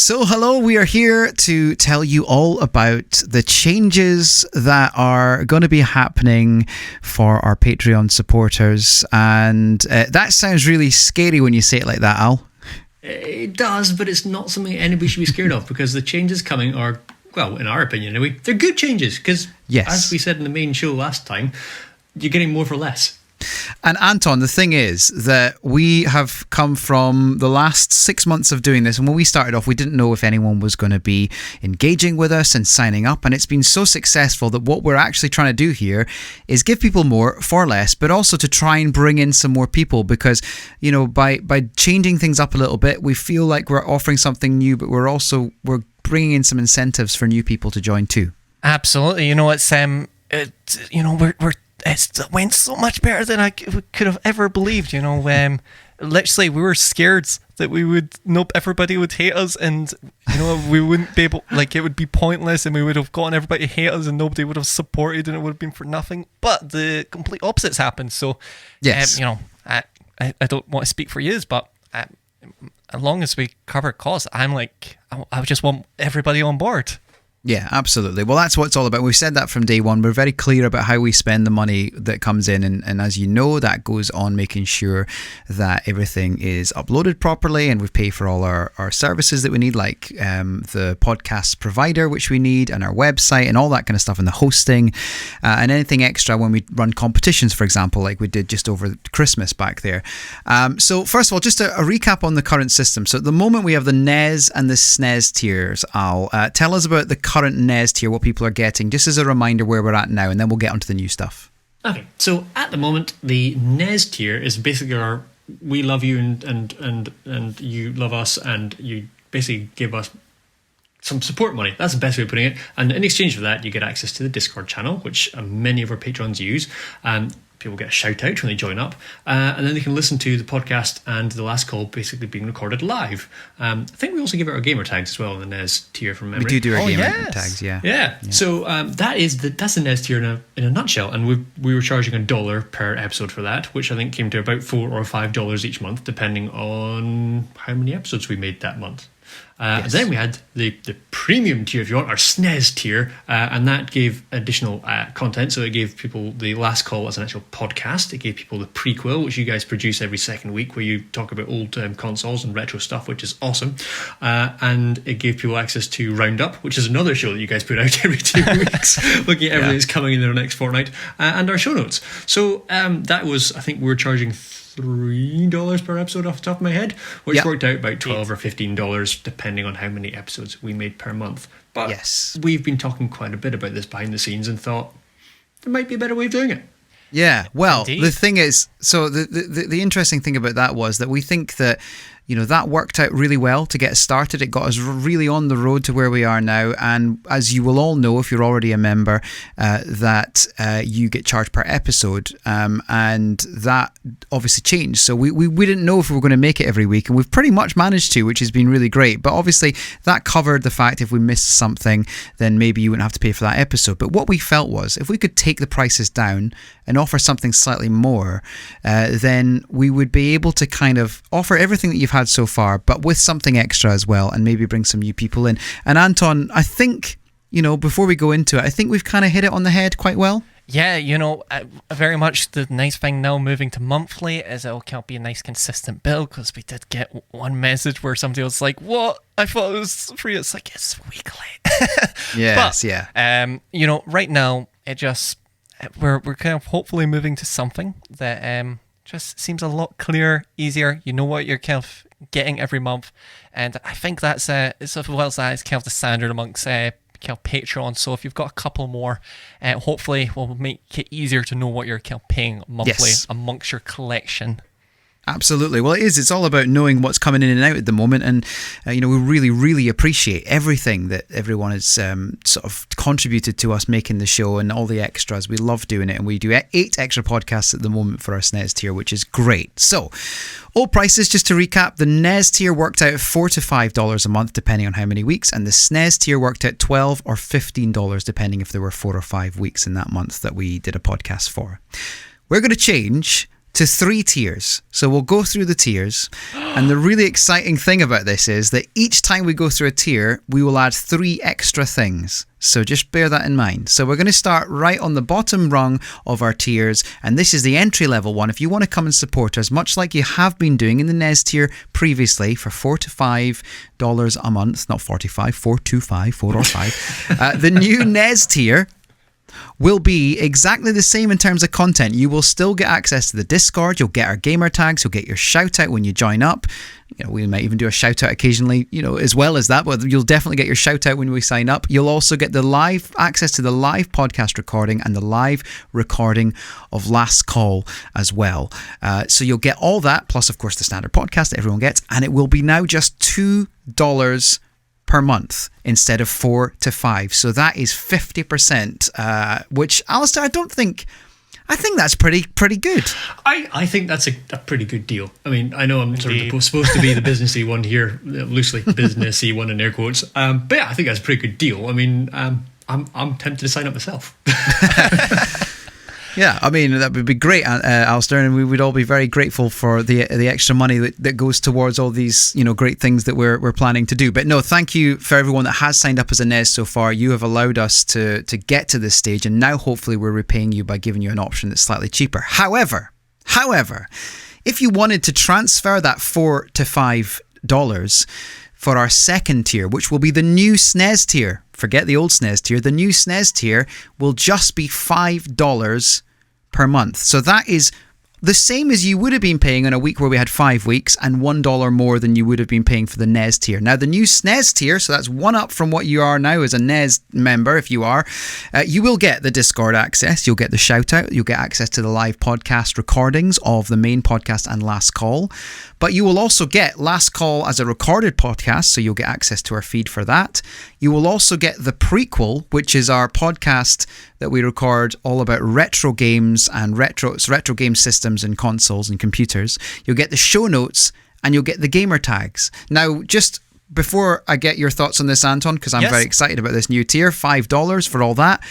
So hello, we are here to tell you all about the changes that are going to be happening for our Patreon supporters. And that sounds really scary when you say it like that, Al. It does, but it's not something anybody should be scared of, because the changes coming are, well, in our opinion anyway, they're good changes, because as we said in the main show last time, you're getting more for less. And Anton, the thing is that we have come from the last 6 months of doing this, and when we started off, we didn't know if anyone was going to be engaging with us and signing up, and it's been so successful that what we're actually trying to do here is give people more for less, but also to try and bring in some more people, because, you know, by changing things up a little bit, we feel like we're offering something new, but we're bringing in some incentives for new people to join too. Absolutely. You know, it went so much better than I could have ever believed. You know, literally we were scared that everybody would hate us, and you know, we wouldn't be able, like, it would be pointless, and we would have gotten everybody to hate us, and nobody would have supported, and it would have been for nothing. But the complete opposites happened. So, yes, you know, I don't want to speak for you, but as long as we cover costs, I'm like, I just want everybody on board. Yeah, absolutely. Well, that's what it's all about. We've said that from day one. We're very clear about how we spend the money that comes in. And as you know, that goes on making sure that everything is uploaded properly, and we pay for all our services that we need, like the podcast provider, which we need, and our website and all that kind of stuff, and the hosting, and anything extra when we run competitions, for example, like we did just over Christmas back there. So first of all, just a recap on the current system. So at the moment, we have the NES and the SNES tiers. Al, tell us about the current NES tier, what people are getting, just as a reminder where we're at now, and then we'll get onto the new stuff. Okay, so at the moment, the NES tier is basically our we love you and you love us, and you basically give us some support money. That's the best way of putting it. And in exchange for that, you get access to the Discord channel, which many of our patrons use. People get a shout out when they join up, and then they can listen to the podcast and the last call basically being recorded live. I think we also give out our gamer tags as well in the NES tier from memory. We do our gamer tags, yeah. So that's the NES tier in a nutshell, and we were charging $1 per episode for that, which I think came to about $4 or $5 each month, depending on how many episodes we made that month. Yes. Then we had the premium tier, if you want, our SNES tier, and that gave additional content. So it gave people the last call as an actual podcast. It gave people the prequel, which you guys produce every second week, where you talk about old consoles and retro stuff, which is awesome. And it gave people access to Roundup, which is another show that you guys put out every 2 weeks, looking at everything that's coming in the next fortnight, and our show notes. So that was, I think we were charging $3 per episode off the top of my head, which worked out about $12 or $15 depending on how many episodes we made per month. But we've been talking quite a bit about this behind the scenes and thought there might be a better way of doing it. Yeah, well, Indeed. The thing is, so the interesting thing about that was that we think that, you know, that worked out really well to get us started. It got us really on the road to where we are now. And as you will all know, if you're already a member, that you get charged per episode. And that obviously changed. So we didn't know if we were going to make it every week. And we've pretty much managed to, which has been really great. But obviously that covered the fact if we missed something, then maybe you wouldn't have to pay for that episode. But what we felt was if we could take the prices down and offer something slightly more, then we would be able to kind of offer everything that you've had so far, but with something extra as well, and maybe bring some new people in. And Anton, I think, you know, before we go into it, I think we've kind of hit it on the head quite well. Yeah, you know, very much the nice thing now moving to monthly is it'll be a nice consistent bill, because we did get one message where somebody was like, what? I thought it was free. It's like, it's weekly. Yes, but, you know, right now, it just, we're kind of hopefully moving to something that just seems a lot clearer, easier. You know what you're kind of getting every month, and I think that's as well as that is kind of the standard amongst kind of Patreon. So if you've got a couple more, hopefully we'll make it easier to know what you're kind of paying monthly amongst your collection. Absolutely. Well, it is. It's all about knowing what's coming in and out at the moment. And, you know, we really, really appreciate everything that everyone has sort of contributed to us making the show and all the extras. We love doing it. And we do 8 extra podcasts at the moment for our SNES tier, which is great. So, all prices, just to recap, the NES tier worked out at $4 to $5 a month, depending on how many weeks. And the SNES tier worked out $12 or $15, depending if there were 4 or 5 weeks in that month that we did a podcast for. We're going to change to 3 tiers. So we'll go through the tiers. And the really exciting thing about this is that each time we go through a tier, we will add 3 extra things. So just bear that in mind. So we're going to start right on the bottom rung of our tiers. And this is the entry level one. If you want to come and support us, much like you have been doing in the Nest tier previously for $4 to $5 a month, not 45, 4 to 5, 4 or 5. The new Nest tier will be exactly the same in terms of content. You will still get access to the Discord. You'll get our gamer tags. You'll get your shout out when you join up. We might even do a shout out occasionally, as well as that, but you'll definitely get your shout out when we sign up. You'll also get the live access to the live podcast recording and the live recording of Last Call as well. So you'll get all that, plus of course the standard podcast that everyone gets, and it will be now just $2 per month instead of 4 to 5. So that is 50%, which, Alistair, I think that's pretty good. I think that's a pretty good deal. I mean, I know I'm sort of supposed to be the businessy one here, loosely businessy one in air quotes. But yeah, I think that's a pretty good deal. I mean, I'm tempted to sign up myself. Yeah, I mean, that would be great, Alistair, and we would all be very grateful for the extra money that goes towards all these, great things that we're planning to do. But no, thank you for everyone that has signed up as a Nez so far. You have allowed us to get to this stage, and now hopefully we're repaying you by giving you an option that's slightly cheaper. However, if you wanted to transfer that $4 to $5 for our second tier, which will be the new SNES tier. Forget the old SNES tier. The new SNES tier will just be $5 per month. So that is the same as you would have been paying on a week where we had 5 weeks, and $1 more than you would have been paying for the NES tier. Now, the new SNES tier, so that's one up from what you are now as a NES member, if you are, you will get the Discord access, you'll get the shout out, you'll get access to the live podcast recordings of the main podcast and Last Call, but you will also get Last Call as a recorded podcast, so you'll get access to our feed for that. You will also get the prequel, which is our podcast that we record all about retro games and retro game systems and consoles and computers. You'll get the show notes and you'll get the gamer tags. Now, just before I get your thoughts on this, Anton, because I'm very excited about this new tier, $5 for all that.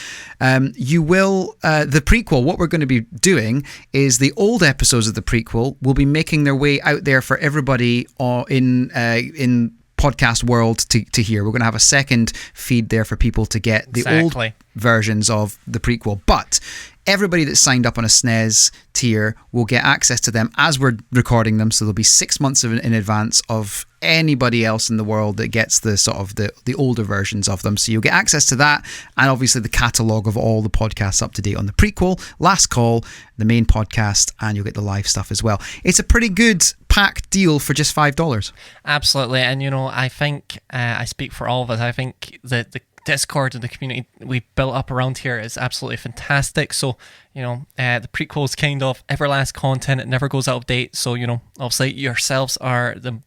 You will, the prequel, what we're going to be doing is the old episodes of the prequel will be making their way out there for everybody in podcast world to hear. We're going to have a second feed there for people to get the old versions of the prequel. But everybody that's signed up on a SNES tier will get access to them as we're recording them. So there'll be 6 months in advance of anybody else in the world that gets the sort of the older versions of them. So you'll get access to that, and obviously the catalogue of all the podcasts up to date on the prequel, Last Call, the main podcast, and you'll get the live stuff as well. It's a pretty good packed deal for just $5. Absolutely. And I think I speak for all of us. I think that the Discord and the community we built up around here is absolutely fantastic. So the prequel is kind of everlast content. It never goes out of date. So obviously yourselves are the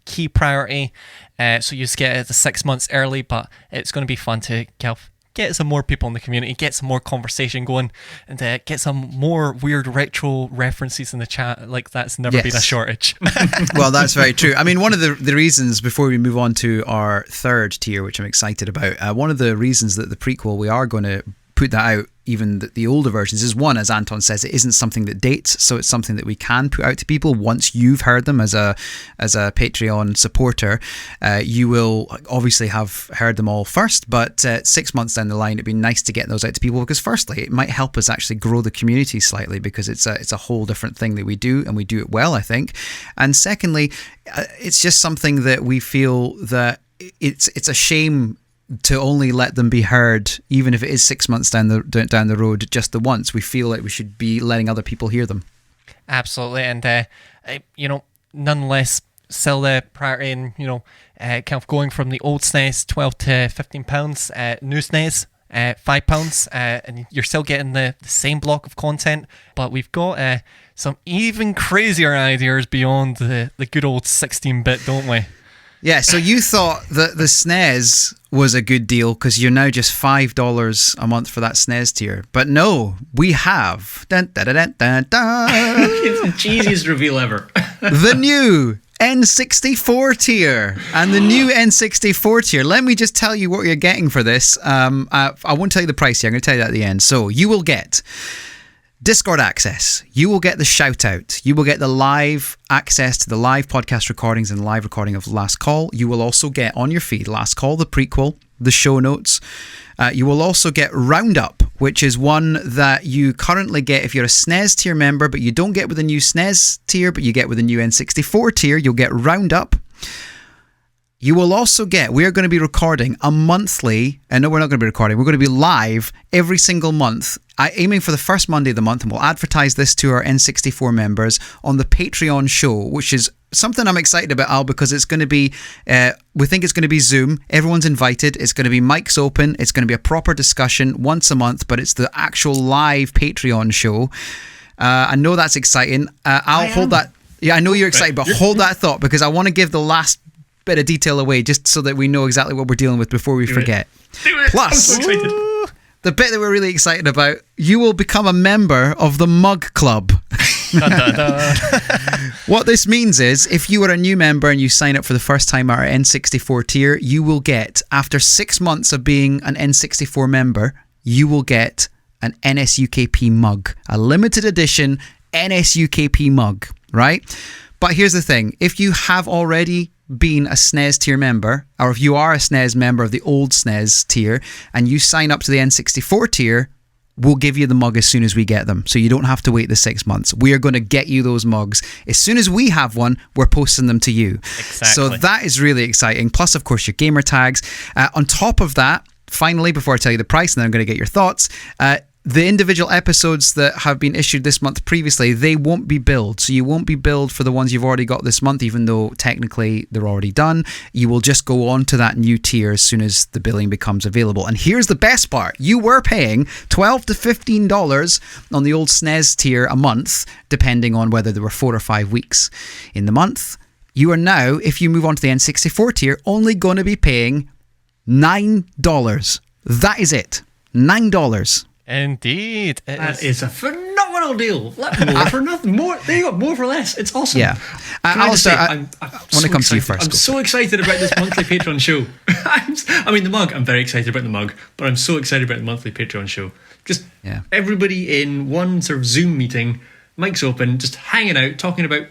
key priority. So you just get it the 6 months early, but it's going to be fun to get some more people in the community, get some more conversation going, and get some more weird retro references in the chat. Like, that's never been a shortage. Well, that's very true. I mean, one of the reasons, before we move on to our third tier, which I'm excited about, one of the reasons that the prequel, we are going to put that out, even the older versions, is one, as Anton says, it isn't something that dates, so it's something that we can put out to people once you've heard them as a Patreon supporter. You will obviously have heard them all first, but 6 months down the line, it'd be nice to get those out to people, because firstly, it might help us actually grow the community slightly, because it's a whole different thing that we do, and we do it well, I think. And secondly, it's just something that we feel that it's a shame to only let them be heard, even if it is 6 months down the road, just the once. We feel like we should be letting other people hear them. Absolutely, and nonetheless, still the priority in kind of going from the old SNES £12 to £15, Neuse Nest £5, and you're still getting the same block of content, but we've got some even crazier ideas beyond the good old 16-bit, don't we? Yeah, so you thought that the SNES was a good deal because you're now just $5 a month for that SNES tier. But no, we have it's the cheesiest reveal ever. The new N64 tier. And the new N64 tier, let me just tell you what you're getting for this. I won't tell you the price here, I'm going to tell you that at the end. So you will get Discord access. You will get the shout out. You will get the live access to the live podcast recordings and live recording of Last Call. You will also get on your feed Last Call, the prequel, the show notes. You will also get Roundup, which is one that you currently get if you're a SNES tier member, but you don't get with the new SNES tier, but you get with the new N64 tier. You'll get Roundup. You will also get, we're going to be recording a monthly, no, we're not going to be recording, we're going to be live every single month, aiming for the first Monday of the month, and we'll advertise this to our N64 members on the Patreon show, which is something I'm excited about, Al, because it's going to be, we think it's going to be Zoom, everyone's invited, it's going to be mics open, it's going to be a proper discussion once a month, but it's the actual live Patreon show. I know that's exciting. I'll hold that, yeah, I know you're excited, but hold that thought, because I want to give the last bit of detail away just so that we know exactly what we're dealing with before we forget. Plus, I'm so excited. The bit that we're really excited about, you will become a member of the Mug Club. What this means is, if you are a new member and you sign up for the first time at our N64 tier, you will get, after 6 months of being an N64 member, you will get an NSUKP mug, a limited edition NSUKP mug, right? But here's the thing, if you have already been a SNES tier member, or if you are a SNES member of the old SNES tier and you sign up to the N64 tier, we'll give you the mug as soon as we get them, so you don't have to wait the 6 months. We are going to get you those mugs as soon as we have one. We're posting them to you. Exactly. So that is really exciting. Plus, of course, your gamer tags. On top of that, finally, before I tell you the price, and then I'm going to get your thoughts, the individual episodes that have been issued this month previously, they won't be billed. So you won't be billed for the ones you've already got this month, even though technically they're already done. You will just go on to that new tier as soon as the billing becomes available. And here's the best part. You were paying $12 to $15 on the old SNES tier a month, depending on whether there were 4 or 5 weeks in the month. You are now, if you move on to the N64 tier, only going to be paying $9. That is it. $9. Indeed. That is a phenomenal deal. More for nothing. More, there you go, more for less. It's awesome. Yeah. I just say, I want so to come to you excited. first. I'm so excited about this monthly Patreon show. I mean, the mug, I'm very excited about the mug, but I'm so excited about the monthly Patreon show. Just everybody in one sort of Zoom meeting, mics open, just hanging out, talking about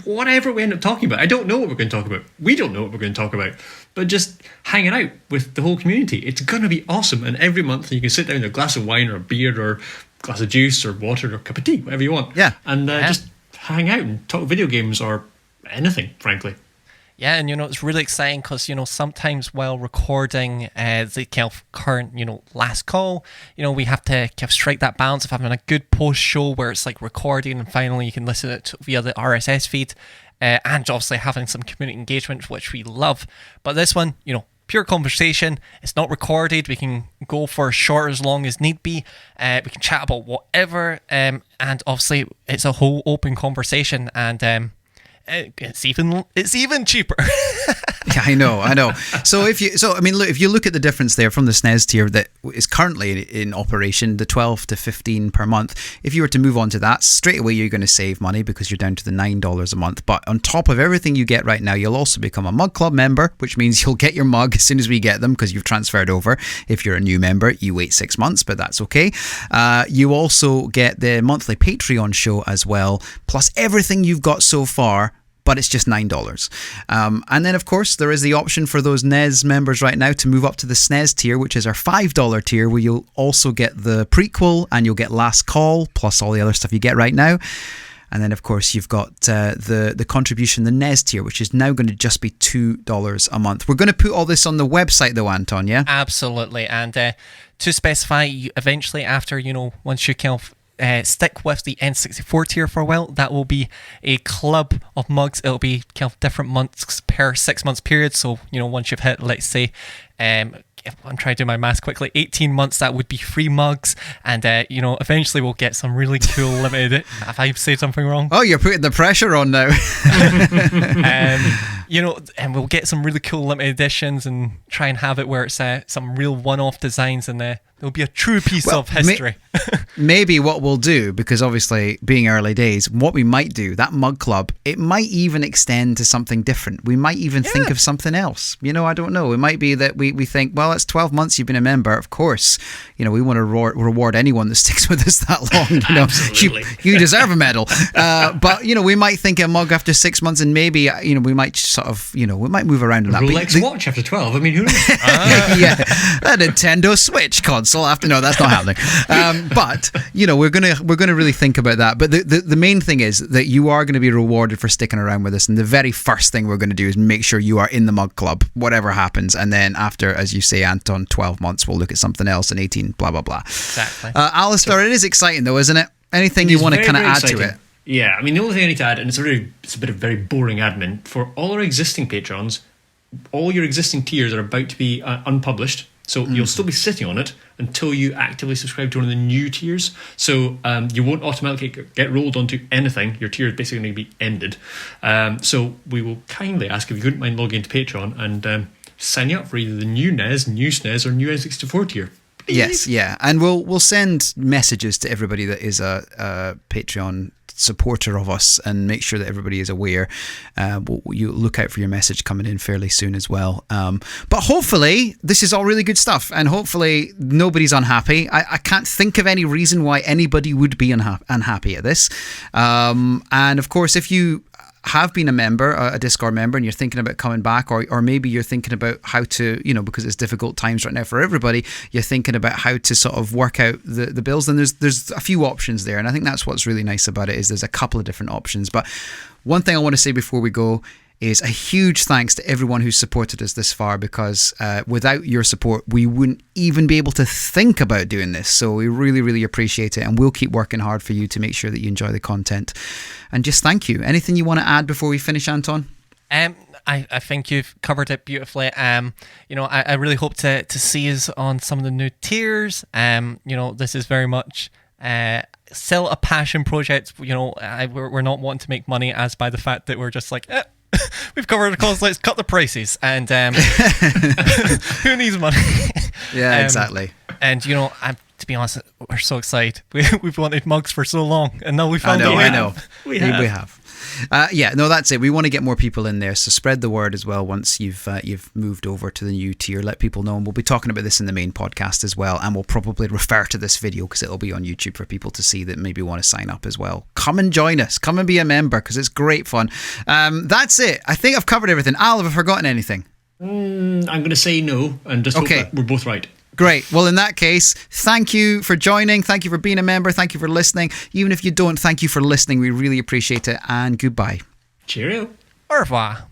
whatever we end up talking about. I don't know what we're going to talk about. We don't know what we're going to talk about. But just hanging out with the whole community. It's going to be awesome. And every month you can sit down with a glass of wine or a beer or a glass of juice or water or a cup of tea, whatever you want. Yeah. And just hang out and talk video games or anything, frankly. Yeah, and it's really exciting because sometimes while recording the kind of current last call, we have to kind of strike that balance of having a good post show where it's like recording and finally you can listen to it via the RSS feed, and obviously having some community engagement, which we love. But this one, pure conversation. It's not recorded. We can go for short as long as need be. We can chat about whatever, and obviously it's a whole open conversation, and it's even cheaper. Yeah, I know. So if you look at the difference there from the SNES tier that is currently in operation, the 12 to 15 per month, if you were to move on to that, straight away you're going to save money because you're down to the $9 a month. But on top of everything you get right now, you'll also become a Mug Club member, which means you'll get your mug as soon as we get them because you've transferred over. If you're a new member, you wait 6 months, but that's okay. You also get the monthly Patreon show as well, plus everything you've got so far, but it's just $9. And then, of course, there is the option for those NES members right now to move up to the SNES tier, which is our $5 tier, where you'll also get the prequel and you'll get Last Call, plus all the other stuff you get right now. And then, of course, you've got the contribution, the NES tier, which is now going to just be $2 a month. We're going to put all this on the website, though, Anton, yeah? Absolutely. And to specify, eventually, after, once you kind of stick with the N64 tier for a while, that will be a club of mugs. It'll be kind of different months per 6 months period. So, once you've hit, let's say, I'm trying to do my maths quickly, 18 months, that would be free mugs. And, eventually we'll get some really cool limited. Have I said something wrong? Oh, you're putting the pressure on now. and we'll get some really cool limited editions and try and have it where it's some real one-off designs, and there'll be a true piece of history. Maybe what we'll do, because obviously being early days, what we might do, that mug club, it might even extend to something different. We might even think of something else. I don't know. It might be that we think, well, it's 12 months you've been a member. Of course, we want to reward anyone that sticks with us that long. Absolutely. You deserve a medal. But, we might think a mug after 6 months, and maybe, we might sort of, we might move around on that. Rolex watch after 12. I mean, who knows? Yeah, a Nintendo Switch console after. No, that's not happening. But we're gonna really think about that. But the main thing is that you are going to be rewarded for sticking around with us. And the very first thing we're going to do is make sure you are in the mug club, whatever happens. And then after, as you say, Anton, 12 months, we'll look at something else. And 18, blah blah blah. Exactly. Alistair, it is exciting though, isn't it? Anything you want to kind of add to it? Yeah, I mean, the only thing I need to add, and it's a bit of very boring admin, for all our existing patrons, all your existing tiers are about to be unpublished. So you'll still be sitting on it until you actively subscribe to one of the new tiers. So you won't automatically get rolled onto anything. Your tier is basically going to be ended. So we will kindly ask if you wouldn't mind logging into Patreon and signing up for either the new NES, Neuse Nest, or new N64 tier. Please. Yes, yeah. And we'll send messages to everybody that is a Patreon supporter of us, and make sure that everybody is aware. You look out for your message coming in fairly soon as well. But hopefully this is all really good stuff, and hopefully nobody's unhappy. I can't think of any reason why anybody would be unhappy at this. And of course, if you have been a member, a Discord member, and you're thinking about coming back, or maybe you're thinking about how to, because it's difficult times right now for everybody, you're thinking about how to sort of work out the bills, then there's a few options there. And I think that's what's really nice about it, is there's a couple of different options. But one thing I want to say before we go is a huge thanks to everyone who's supported us this far, because without your support, we wouldn't even be able to think about doing this. So we really, really appreciate it, and we'll keep working hard for you to make sure that you enjoy the content. And just thank you. Anything you want to add before we finish, Anton? I think you've covered it beautifully. I really hope to see us on some of the new tiers. This is very much still a passion project. We're not wanting to make money as by the fact that we're just like, we've covered the cost, let's cut the prices. And who needs money? Yeah, exactly. And, to be honest, we're so excited. We've wanted mugs for so long, and now we found it. I know. We have. That's it. We want to get more people in there, so spread the word as well once you've moved over to the new tier. Let people know, and we'll be talking about this in the main podcast as well, and we'll probably refer to this video because it'll be on YouTube for people to see that maybe want to sign up as well. Come and join us. Come and be a member, because it's great fun. That's it. I think I've covered everything. Al, have I forgotten anything? I'm going to say no, and just hope that we're both right. Great. Well, in that case, thank you for joining. Thank you for being a member. Thank you for listening. Even if you don't, thank you for listening. We really appreciate it. And goodbye. Cheerio. Au revoir.